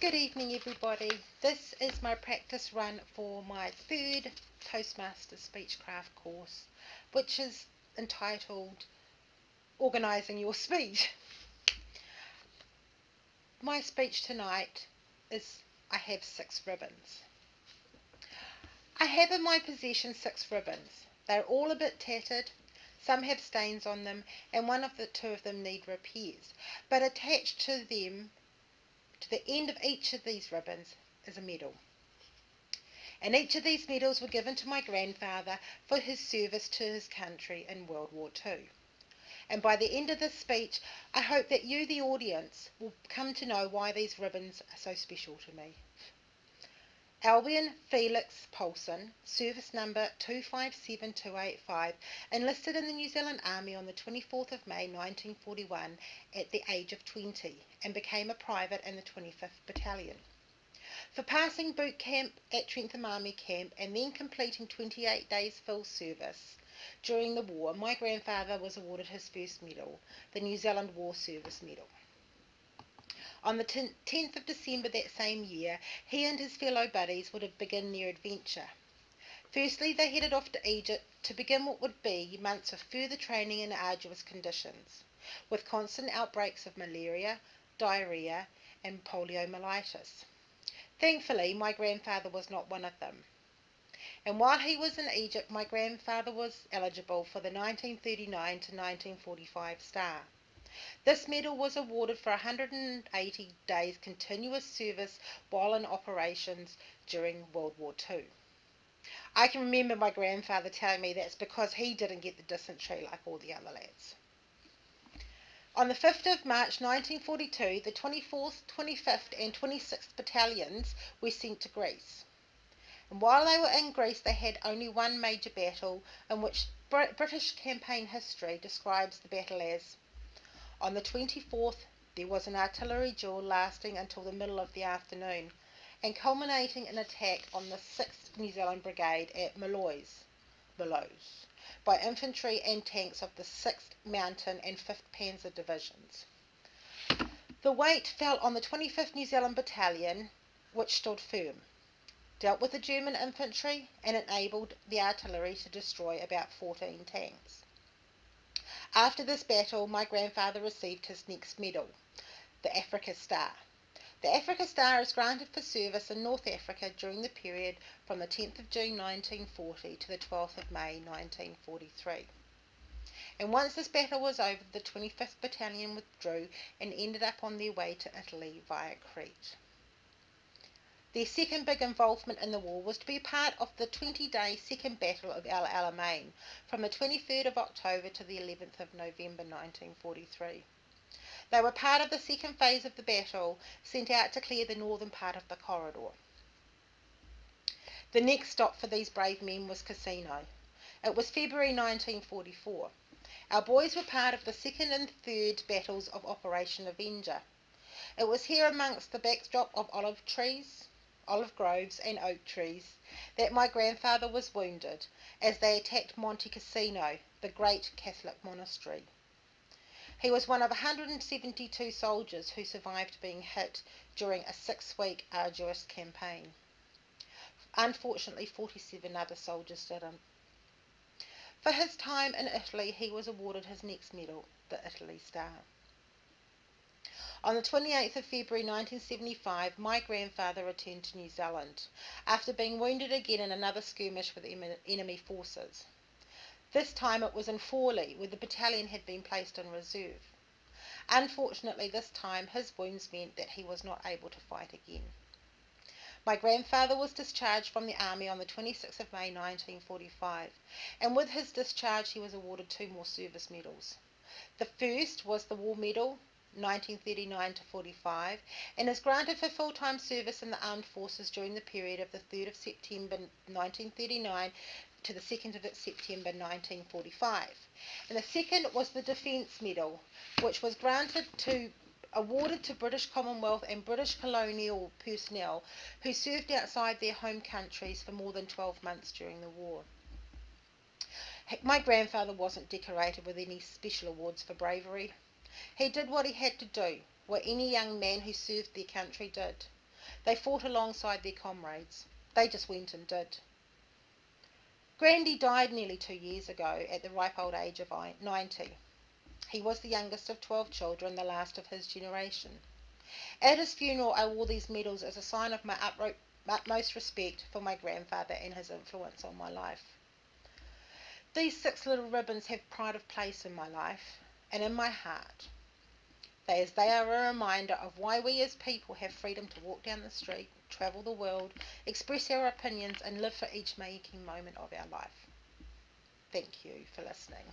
Good evening everybody. This is my practice run for my third Toastmasters Speechcraft course, which is entitled Organising Your Speech. My speech tonight is I have 6 ribbons. I have in my possession 6 ribbons. They're all a bit tattered, some have stains on them, and two of them need repairs. But attached to them, to the end of each of these ribbons, is a medal. And each of these medals were given to my grandfather for his service to his country in World War II. And by the end of this speech, I hope that you, the audience, will come to know why these ribbons are so special to me. Albion Felix Paulson, service number 257285, enlisted in the New Zealand Army on the 24th of May 1941 at the age of 20 and became a private in the 25th Battalion. For passing boot camp at Trentham Army Camp and then completing 28 days full service during the war, my grandfather was awarded his first medal, the New Zealand War Service Medal. On the 10th of December that same year, he and his fellow buddies would have begun their adventure. Firstly, they headed off to Egypt to begin what would be months of further training in arduous conditions, with constant outbreaks of malaria, diarrhea, and poliomyelitis. Thankfully, my grandfather was not one of them. And while he was in Egypt, my grandfather was eligible for the 1939 to 1945 star. This medal was awarded for 180 days continuous service while in operations during World War II. I can remember my grandfather telling me that's because he didn't get the dysentery like all the other lads. On the 5th of March 1942, the 24th, 25th and 26th Battalions were sent to Greece. And while they were in Greece, they had only one major battle, in which British campaign history describes the battle as: on the 24th, there was an artillery duel lasting until the middle of the afternoon, and culminating in attack on the 6th New Zealand Brigade at Maloes, by infantry and tanks of the 6th Mountain and 5th Panzer Divisions. The weight fell on the 25th New Zealand Battalion, which stood firm, dealt with the German infantry, and enabled the artillery to destroy about 14 tanks. After this battle, my grandfather received his next medal, the Africa Star. The Africa Star is granted for service in North Africa during the period from the 10th of June 1940 to the 12th of May 1943. And once this battle was over, the 25th Battalion withdrew and ended up on their way to Italy via Crete. Their second big involvement in the war was to be part of the 20-day Second Battle of El Alamein from the 23rd of October to the 11th of November 1943. They were part of the second phase of the battle, sent out to clear the northern part of the corridor. The next stop for these brave men was Cassino. It was February 1944. Our boys were part of the second and third battles of Operation Avenger. It was here, amongst the backdrop of olive groves and oak trees, that my grandfather was wounded as they attacked Monte Cassino, the great Catholic monastery. He was one of 172 soldiers who survived being hit during a 6-week arduous campaign. Unfortunately, 47 other soldiers didn't. For his time in Italy, he was awarded his next medal, the Italy Star. On the 28th of February 1975, my grandfather returned to New Zealand, after being wounded again in another skirmish with enemy forces. This time it was in Forley, where the battalion had been placed in reserve. Unfortunately, this time his wounds meant that he was not able to fight again. My grandfather was discharged from the army on the 26th of May 1945, and with his discharge he was awarded 2 more service medals. The first was the War Medal, 1939 to 45, and is granted for full-time service in the armed forces during the period of the 3rd of September 1939 to the 2nd of September 1945. And the second was the Defence Medal, which was awarded to British Commonwealth and British colonial personnel who served outside their home countries for more than 12 months during the war. My grandfather wasn't decorated with any special awards for bravery. He did what he had to do, what any young man who served their country did. They fought alongside their comrades. They just went and did. Grandy died nearly 2 years ago at the ripe old age of 90. He was the youngest of 12 children, the last of his generation. At his funeral, I wore these medals as a sign of my utmost respect for my grandfather and his influence on my life. These 6 little ribbons have pride of place in my life and in my heart, as they are a reminder of why we as people have freedom to walk down the street, travel the world, express our opinions, and live for each making moment of our life. Thank you for listening.